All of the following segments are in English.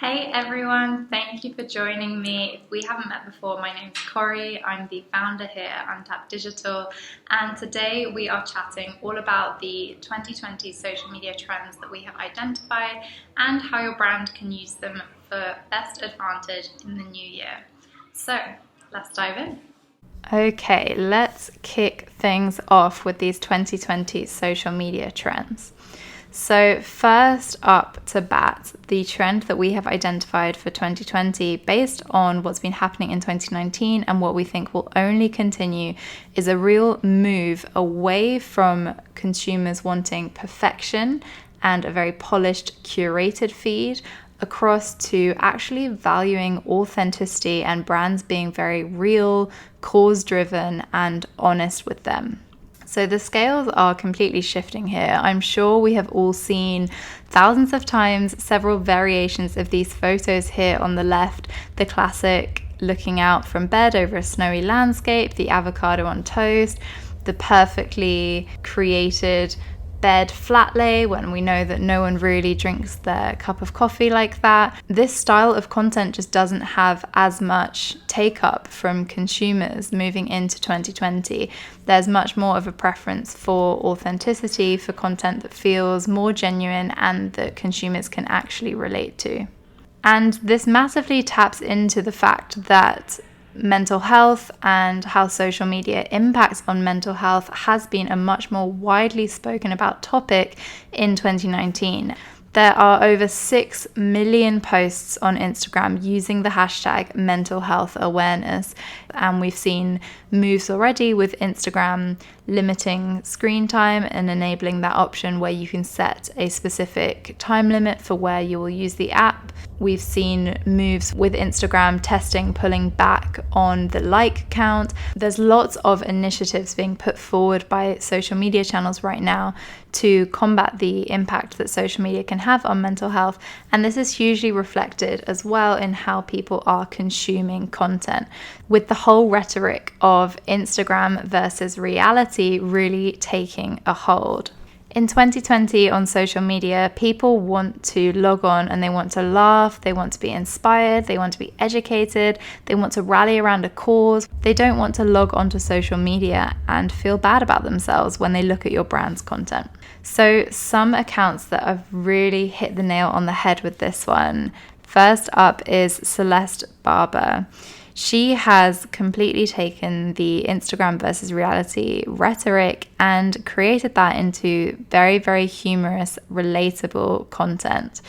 Hey everyone, thank you for joining me. If we haven't met before, my name's Corrie. I'm the founder here at Untapped Digital, and today we are chatting all about the 2020 social media trends that we have identified and how your brand can use them for best advantage in the new year. So let's dive in. Okay, let's kick things off with these 2020 social media trends. So first up to bat, the trend that we have identified for 2020 based on what's been happening in 2019 and what we think will only continue is a real move away from consumers wanting perfection and a very polished, curated feed across to actually valuing authenticity and brands being very real, cause-driven, and honest with them. So the scales are completely shifting here. I'm sure we have all seen thousands of times several variations of these photos here on the left. The classic looking out from bed over a snowy landscape, the avocado on toast, the perfectly created bed flat lay when we know that no one really drinks their cup of coffee like that. This style of content just doesn't have as much take up from consumers moving into 2020. There's much more of a preference for authenticity, for content that feels more genuine and that consumers can actually relate to. And this massively taps into the fact that mental health and how social media impacts on mental health has been a much more widely spoken about topic in 2019. There are over 6 million posts on Instagram using the hashtag mental health awareness, and we've seen moves already with Instagram limiting screen time and enabling that option where you can set a specific time limit for where you will use the app. We've seen moves with Instagram testing pulling back on the like count. There's lots of initiatives being put forward by social media channels right now to combat the impact that social media can have on mental health. And this is hugely reflected as well in how people are consuming content, with the whole rhetoric of Instagram versus reality really taking a hold. In 2020 on social media, people want to log on and they want to laugh, they want to be inspired, they want to be educated, they want to rally around a cause. They don't want to log onto social media and feel bad about themselves when they look at your brand's content. So some accounts that have really hit the nail on the head with this one. First up is Celeste Barber. She has completely taken the Instagram versus reality rhetoric and created that into very, very humorous, relatable content.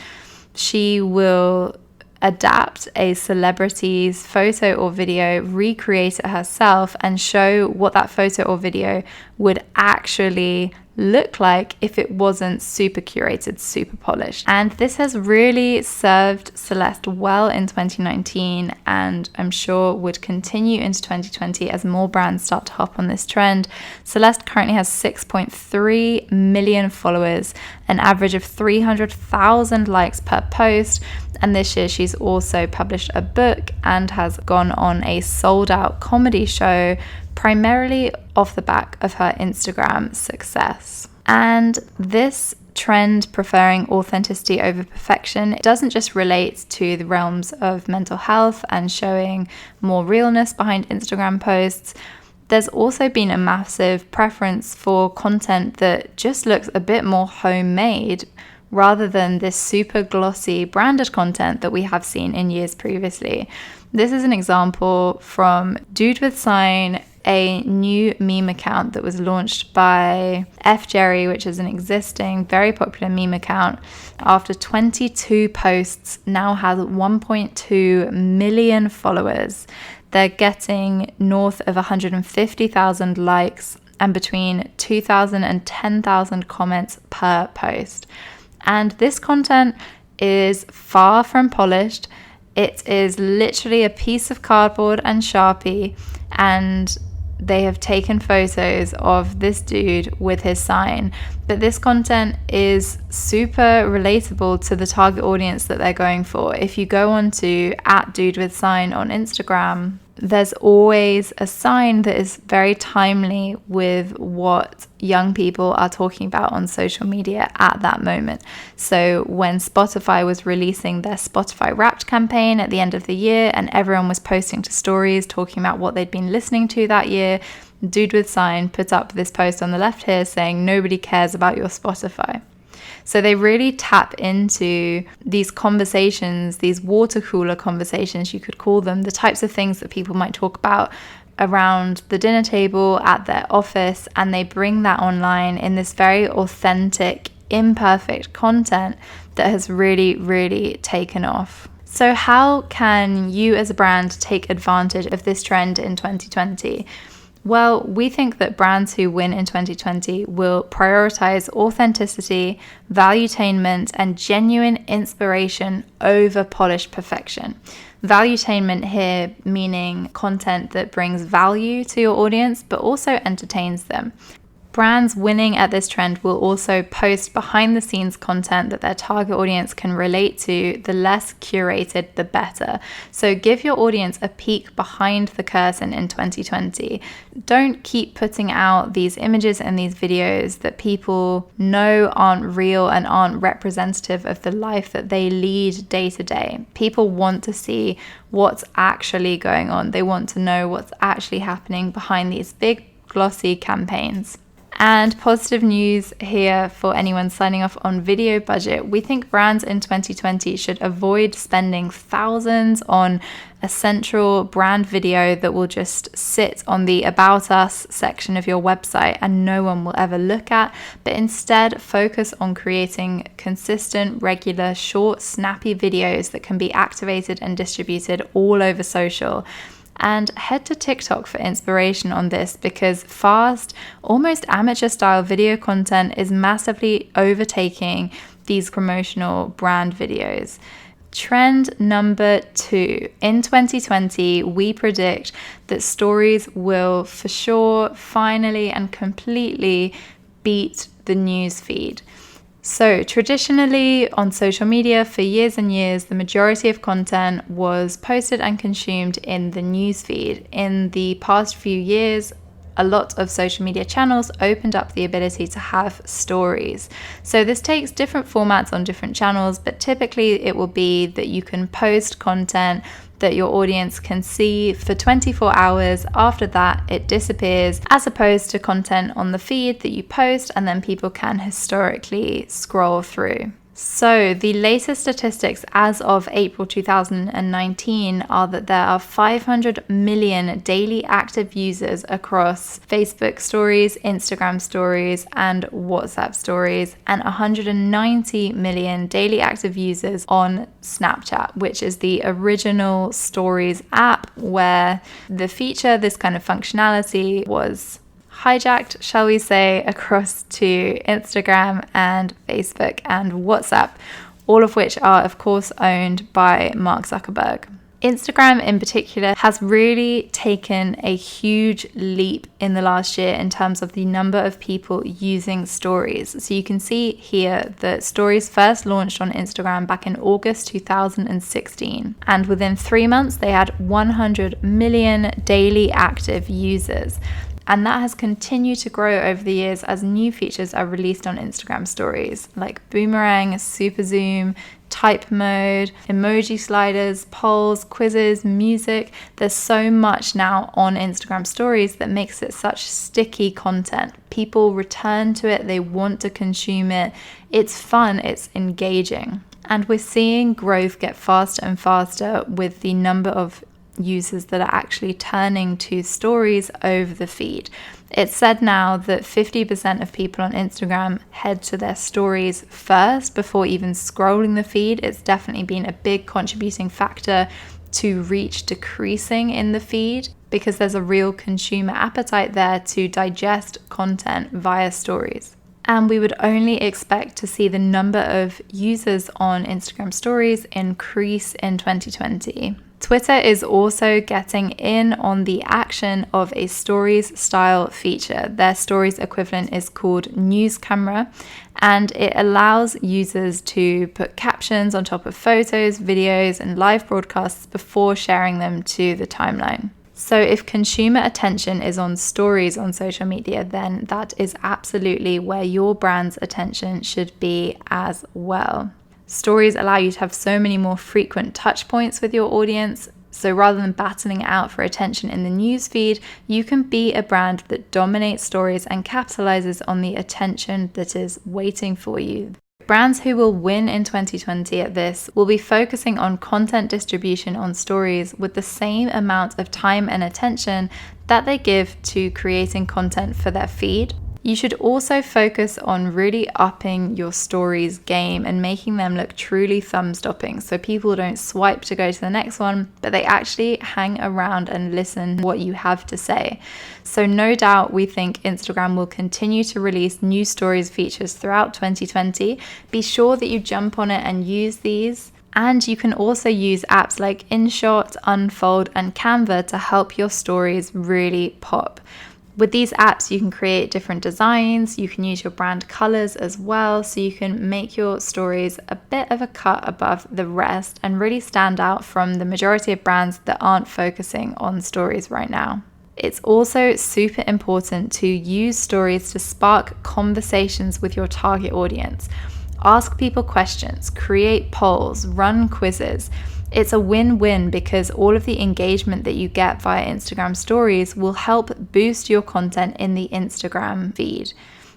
She will adapt a celebrity's photo or video, recreate it herself, and show what that photo or video would actually look like if it wasn't super curated, super polished. And this has really served Celeste well in 2019, and I'm sure would continue into 2020 as more brands start to hop on this trend. Celeste currently has 6.3 million followers, an average of 300,000 likes per post. And this year she's also published a book and has gone on a sold-out comedy show primarily off the back of her Instagram success. And this trend preferring authenticity over perfection, it doesn't just relate to the realms of mental health and showing more realness behind Instagram posts. There's also been a massive preference for content that just looks a bit more homemade rather than this super glossy branded content that we have seen in years previously. This is an example from Dude with Sign, a new meme account that was launched by F Jerry, which is an existing very popular meme account. After 22 posts, now has 1.2 million followers. They're getting north of 150,000 likes and between 2,000 and 10,000 comments per post. And this content is far from polished. It is literally a piece of cardboard and Sharpie, and they have taken photos of this dude with his sign. But this content is super relatable to the target audience that they're going for. If you go on to @dudewithsign on Instagram, there's always a sign that is very timely with what young people are talking about on social media at that moment. So when Spotify was releasing their Spotify Wrapped campaign at the end of the year and everyone was posting to stories talking about what they'd been listening to that year, Dude with Sign put up this post on the left here saying nobody cares about your Spotify. So they really tap into these conversations, these water cooler conversations, you could call them, the types of things that people might talk about around the dinner table, at their office, and they bring that online in this very authentic, imperfect content that has really, really taken off. So how can you as a brand take advantage of this trend in 2020? Well, we think that brands who win in 2020 will prioritize authenticity, valuetainment, and genuine inspiration over polished perfection. Valuetainment here meaning content that brings value to your audience, but also entertains them. Brands winning at this trend will also post behind the scenes content that their target audience can relate to. The less curated, the better. So give your audience a peek behind the curtain in 2020. Don't keep putting out these images and these videos that people know aren't real and aren't representative of the life that they lead day to day. People want to see what's actually going on. They want to know what's actually happening behind these big glossy campaigns. And positive news here for anyone signing off on video budget. We think brands in 2020 should avoid spending thousands on a central brand video that will just sit on the About Us section of your website and no one will ever look at, but instead focus on creating consistent, regular, short, snappy videos that can be activated and distributed all over social. And head to TikTok for inspiration on this, because fast, almost amateur style video content is massively overtaking these promotional brand videos. Trend number 2. In 2020, we predict that stories will for sure finally and completely beat the newsfeed. So traditionally on social media for years and years, the majority of content was posted and consumed in the newsfeed. In the past few years, a lot of social media channels opened up the ability to have stories. So this takes different formats on different channels, but typically it will be that you can post content that your audience can see for 24 hours. After that, it disappears, as opposed to content on the feed that you post and then people can historically scroll through. So the latest statistics as of April 2019 are that there are 500 million daily active users across Facebook stories, Instagram stories, and WhatsApp stories, and 190 million daily active users on Snapchat, which is the original stories app where the feature, this kind of functionality, was hijacked, shall we say, across to Instagram and Facebook and WhatsApp, all of which are, of course, owned by Mark Zuckerberg. Instagram in particular has really taken a huge leap in the last year in terms of the number of people using stories. So you can see here that stories first launched on Instagram back in August 2016. And within 3 months, they had 100 million daily active users. And that has continued to grow over the years as new features are released on Instagram stories, like boomerang, super zoom, type mode, emoji sliders, polls, quizzes, music. There's so much now on Instagram stories that makes it such sticky content. People return to it, they want to consume it. It's fun, it's engaging. And we're seeing growth get faster and faster with the number of users that are actually turning to stories over the feed. It's said now that 50% of people on Instagram head to their stories first before even scrolling the feed. It's definitely been a big contributing factor to reach decreasing in the feed, because there's a real consumer appetite there to digest content via stories. And we would only expect to see the number of users on Instagram stories increase in 2020. Twitter is also getting in on the action of a stories style feature. Their stories equivalent is called News Camera, and it allows users to put captions on top of photos, videos, and live broadcasts before sharing them to the timeline. So if consumer attention is on stories on social media, then that is absolutely where your brand's attention should be as well. Stories allow you to have so many more frequent touch points with your audience. So rather than battling out for attention in the newsfeed, you can be a brand that dominates stories and capitalizes on the attention that is waiting for you. Brands who will win in 2020 at this will be focusing on content distribution on stories with the same amount of time and attention that they give to creating content for their feed. You should also focus on really upping your stories game and making them look truly thumb-stopping, so people don't swipe to go to the next one, but they actually hang around and listen to what you have to say. So no doubt we think Instagram will continue to release new stories features throughout 2020. Be sure that you jump on it and use these. And you can also use apps like InShot, Unfold, and Canva to help your stories really pop. With these apps, you can create different designs, you can use your brand colors as well, so you can make your stories a bit of a cut above the rest and really stand out from the majority of brands that aren't focusing on stories right now. It's also super important to use stories to spark conversations with your target audience. Ask people questions, create polls, run quizzes. It's a win-win because all of the engagement that you get via Instagram stories will help boost your content in the Instagram feed.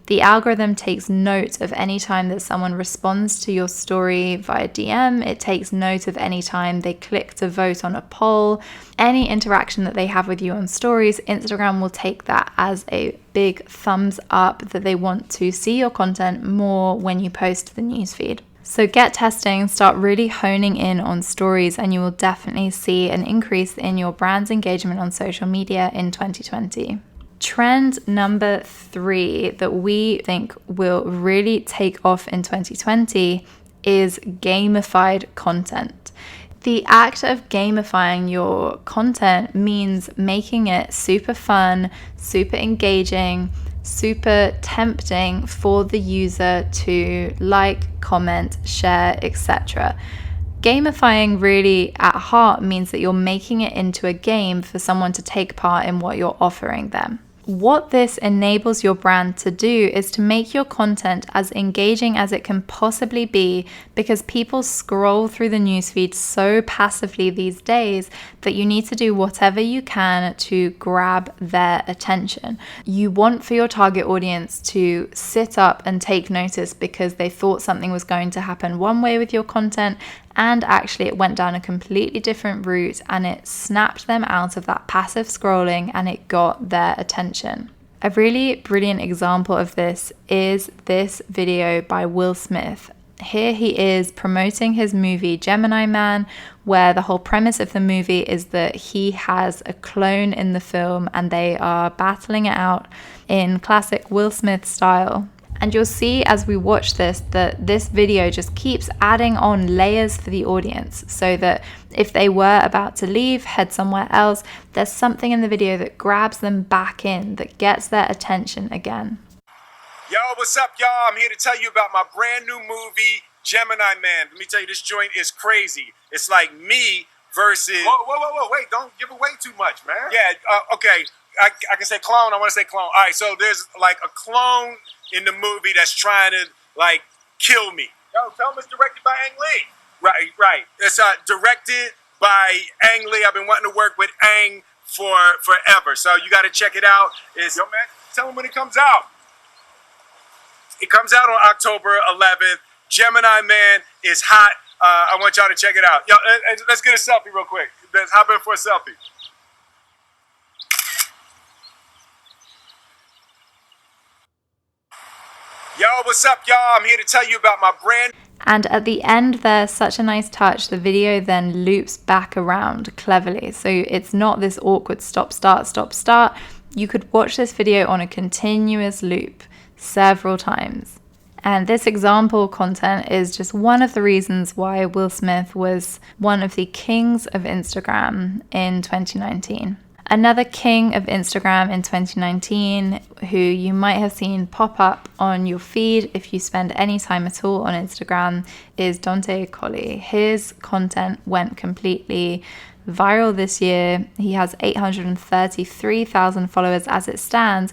The algorithm takes note of any time that someone responds to your story via DM. It takes note of any time they click to vote on a poll. Any interaction that they have with you on stories, Instagram will take that as a big thumbs up that they want to see your content more when you post to the newsfeed. So get testing, start really honing in on stories, and you will definitely see an increase in your brand's engagement on social media in 2020. Trend number 3 that we think will really take off in 2020 is gamified content. The act of gamifying your content means making it super fun, super engaging, super tempting for the user to like, comment, share, etc. Gamifying really at heart means that you're making it into a game for someone to take part in what you're offering them. What this enables your brand to do is to make your content as engaging as it can possibly be, because people scroll through the newsfeed so passively these days that you need to do whatever you can to grab their attention. You want for your target audience to sit up and take notice because they thought something was going to happen one way with your content, and actually it went down a completely different route and it snapped them out of that passive scrolling and it got their attention. A really brilliant example of this is this video by Will Smith. Here he is promoting his movie Gemini Man, where the whole premise of the movie is that he has a clone in the film and they are battling it out in classic Will Smith style. And you'll see as we watch this that this video just keeps adding on layers for the audience, so that if they were about to leave, head somewhere else, there's something in the video that grabs them back in, that gets their attention again. Yo, what's up, y'all? I'm here to tell you about my brand new movie, Gemini Man. Let me tell you, this joint is crazy. It's like me versus... Whoa, wait, don't give away too much, man. Yeah, okay, I can say clone, I want to say clone. All right, so there's like a clone in the movie that's trying to like kill me. Yo, tell them it's directed by Ang Lee. Right. It's directed by Ang Lee. I've been wanting to work with Ang for forever, so you got to check it out. Yo, man, tell them when it comes out. It comes out on October 11th. Gemini Man is hot. I want y'all to check it out. Yo, let's get a selfie real quick. Let's hop in for a selfie. Yo, what's up, y'all? I'm here to tell you about my brand. And at the end there's such a nice touch. The video then loops back around cleverly. So it's not this awkward stop, start. You could watch this video on a continuous loop several times. And this example content is just one of the reasons why Will Smith was one of the kings of Instagram in 2019. Another king of Instagram in 2019, who you might have seen pop up on your feed if you spend any time at all on Instagram, is Corrie. His content went completely viral this year. He has 833,000 followers as it stands,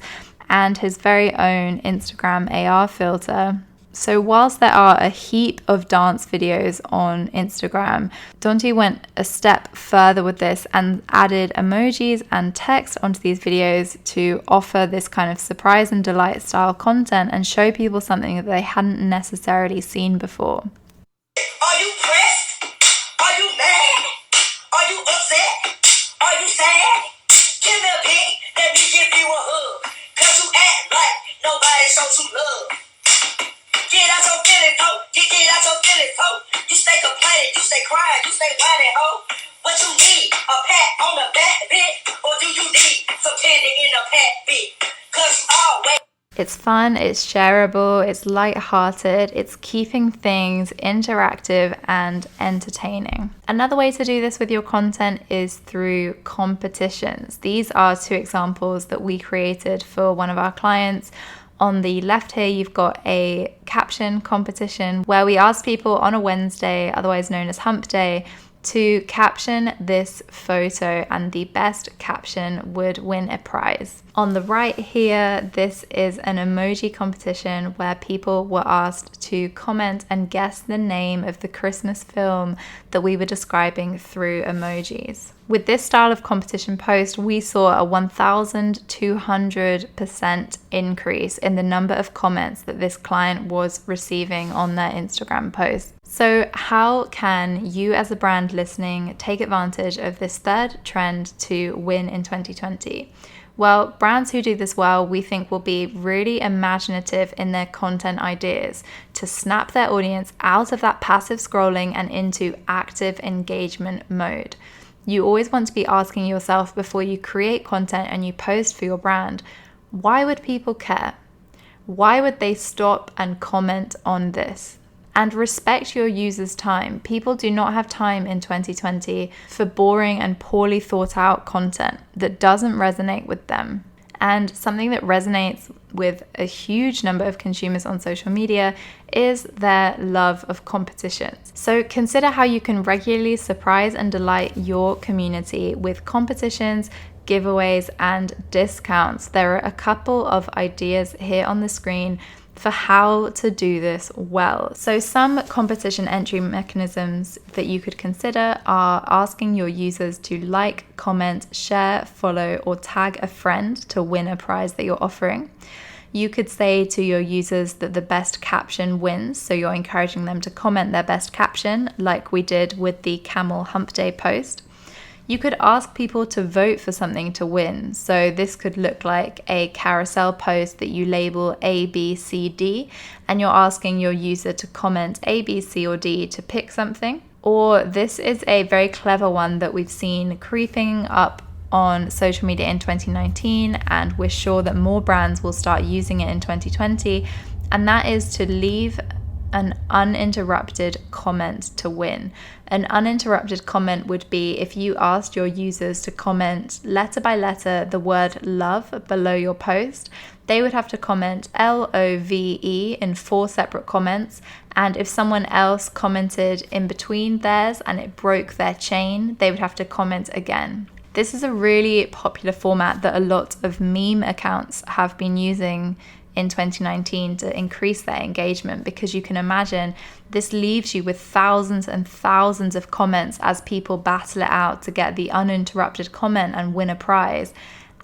and his very own Instagram AR filter. So whilst there are a heap of dance videos on Instagram, Dante went a step further with this and added emojis and text onto these videos to offer this kind of surprise and delight style content and show people something that they hadn't necessarily seen before. Are you pressed? Are you mad? Are you upset? Are you sad? Give me a pic, let me give you a hug. Cause you act like nobody shows you love. Get out your feelings, ho. Get out your feelings, ho. You stay complaining, you stay crying, you stay whining, ho. What you need? A pat on the back, bitch? Or do you need some candy in a pat, bitch? Cause you always... It's fun, it's shareable, it's light-hearted, it's keeping things interactive and entertaining. Another way to do this with your content is through competitions. These are 2 examples that we created for one of our clients. On the left here, you've got a caption competition where we asked people on a Wednesday, otherwise known as Hump Day, to caption this photo, and the best caption would win a prize. On the right here, this is an emoji competition where people were asked to comment and guess the name of the Christmas film that we were describing through emojis. With this style of competition post, we saw a 1,200% increase in the number of comments that this client was receiving on their Instagram post. So how can you as a brand listening take advantage of this third trend to win in 2020? Well, brands who do this well, we think will be really imaginative in their content ideas to snap their audience out of that passive scrolling and into active engagement mode. You always want to be asking yourself before you create content and you post for your brand, why would people care? Why would they stop and comment on this? And respect your users' time. People do not have time in 2020 for boring and poorly thought out content that doesn't resonate with them. And something that resonates with a huge number of consumers on social media is their love of competitions. So consider how you can regularly surprise and delight your community with competitions, giveaways, and discounts. There are a couple of ideas here on the screen for how to do this well. So some competition entry mechanisms that you could consider are asking your users to like, comment, share, follow, or tag a friend to win a prize that you're offering. You could say to your users that the best caption wins, so you're encouraging them to comment their best caption, like we did with the Camel Hump Day post. You could ask people to vote for something to win. So this could look like a carousel post that you label A, B, C, D, and you're asking your user to comment A, B, C, or D to pick something. Or this is a very clever one that we've seen creeping up on social media in 2019, and we're sure that more brands will start using it in 2020, and that is to leave an uninterrupted comment to win. An uninterrupted comment would be if you asked your users to comment letter by letter the word love below your post. They would have to comment LOVE in 4 separate comments, and if someone else commented in between theirs and it broke their chain, they would have to comment again. This is a really popular format that a lot of meme accounts have been using in 2019 to increase their engagement, because you can imagine this leaves you with thousands and thousands of comments as people battle it out to get the uninterrupted comment and win a prize.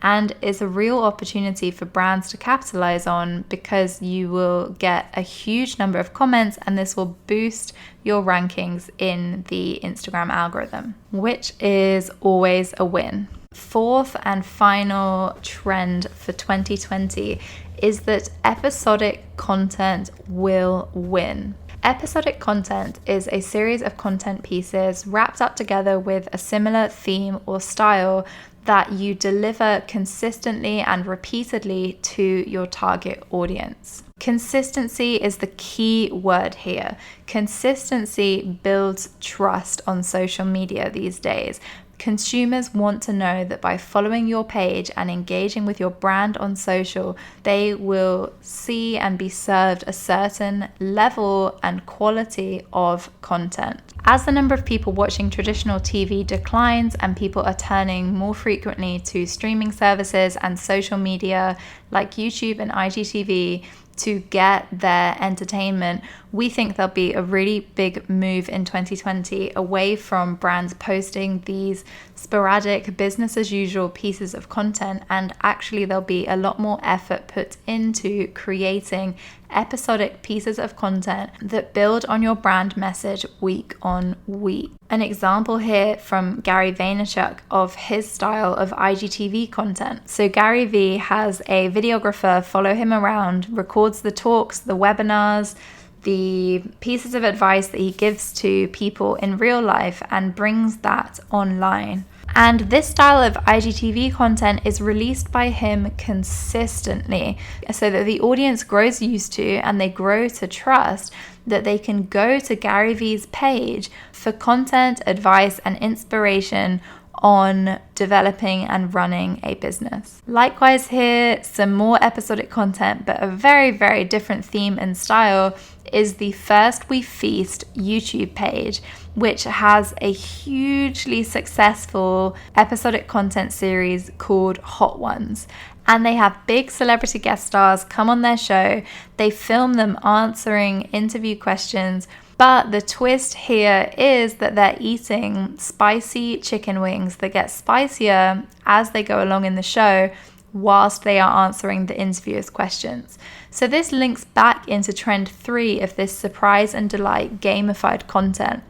And it's a real opportunity for brands to capitalize on, because you will get a huge number of comments and this will boost your rankings in the Instagram algorithm, which is always a win. Fourth and final trend for 2020 is that episodic content will win. Episodic content is a series of content pieces wrapped up together with a similar theme or style that you deliver consistently and repeatedly to your target audience. Consistency is the key word here. Consistency builds trust on social media these days. Consumers want to know that by following your page and engaging with your brand on social, they will see and be served a certain level and quality of content. As the number of people watching traditional TV declines and people are turning more frequently to streaming services and social media like YouTube and IGTV to get their entertainment, we think there'll be a really big move in 2020 away from brands posting these sporadic business as usual pieces of content, and actually there'll be a lot more effort put into creating episodic pieces of content that build on your brand message week on week. An example here from Gary Vaynerchuk of his style of IGTV content. So Gary V has a videographer follow him around, records the talks, the webinars, the pieces of advice that he gives to people in real life and brings that online. And this style of IGTV content is released by him consistently so that the audience grows used to and they grow to trust that they can go to Gary V's page for content, advice, and inspiration on developing and running a business. Likewise here, some more episodic content, but a very, very different theme and style is the First We Feast YouTube page, which has a hugely successful episodic content series called Hot Ones. And they have big celebrity guest stars come on their show. They film them answering interview questions. But the twist here is that they're eating spicy chicken wings that get spicier as they go along in the show whilst they are answering the interviewers' questions. So this links back into trend 3 of this surprise and delight gamified content.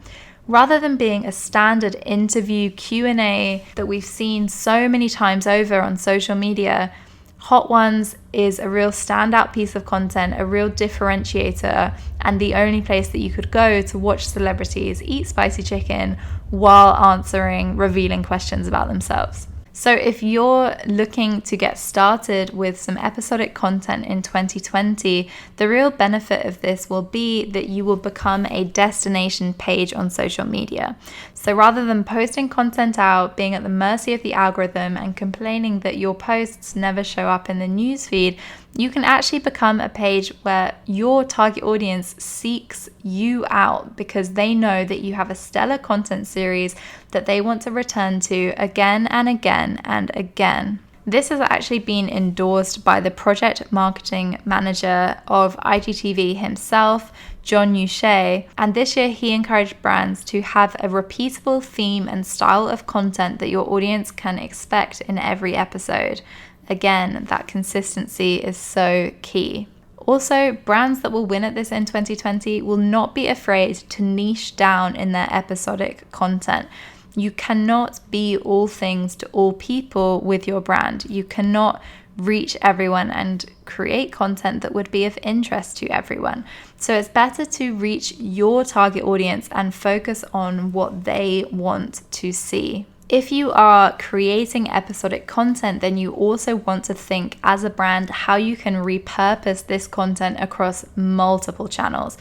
Rather than being a standard interview Q&A that we've seen so many times over on social media, Hot Ones is a real standout piece of content, a real differentiator, and the only place that you could go to watch celebrities eat spicy chicken while answering revealing questions about themselves. So if you're looking to get started with some episodic content in 2020, the real benefit of this will be that you will become a destination page on social media. So rather than posting content out, being at the mercy of the algorithm and complaining that your posts never show up in the newsfeed, you can actually become a page where your target audience seeks you out because they know that you have a stellar content series that they want to return to again and again and again. This has actually been endorsed by the project marketing manager of IGTV himself, John Uche, and this year he encouraged brands to have a repeatable theme and style of content that your audience can expect in every episode. Again, that consistency is so key. Also, brands that will win at this in 2020 will not be afraid to niche down in their episodic content. You cannot be all things to all people with your brand. You cannot reach everyone and create content that would be of interest to everyone. So it's better to reach your target audience and focus on what they want to see. If you are creating episodic content, then you also want to think as a brand how you can repurpose this content across multiple channels.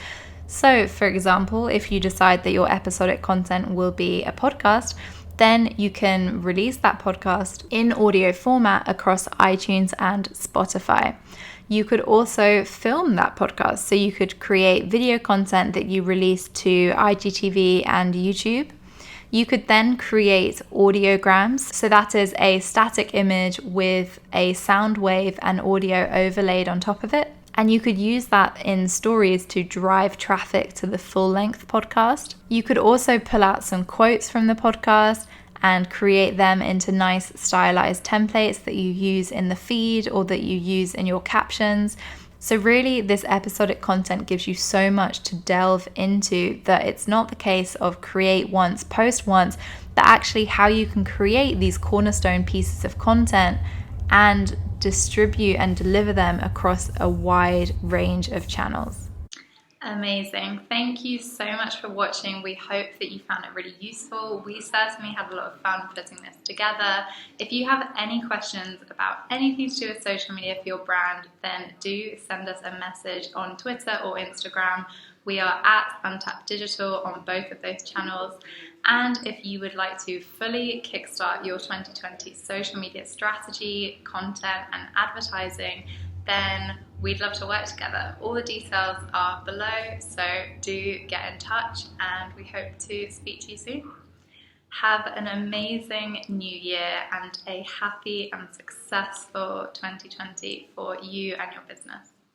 So, for example, if you decide that your episodic content will be a podcast, then you can release that podcast in audio format across iTunes and Spotify. You could also film that podcast. So you could create video content that you release to IGTV and YouTube. You could then create audiograms. So that is a static image with a sound wave and audio overlaid on top of it. And you could use that in stories to drive traffic to the full-length podcast. You could also pull out some quotes from the podcast and create them into nice stylized templates that you use in the feed or that you use in your captions. So really, this episodic content gives you so much to delve into that it's not the case of create once, post once, but actually how you can create these cornerstone pieces of content and distribute and deliver them across a wide range of channels. Amazing. Thank you so much for watching. We hope that you found it really useful. We certainly had a lot of fun putting this together. If you have any questions about anything to do with social media for your brand, then do send us a message on Twitter or Instagram. We are at Untapped Digital on both of those channels. And if you would like to fully kickstart your 2020 social media strategy, content and advertising, then we'd love to work together. All the details are below, so do get in touch and we hope to speak to you soon. Have an amazing new year and a happy and successful 2020 for you and your business.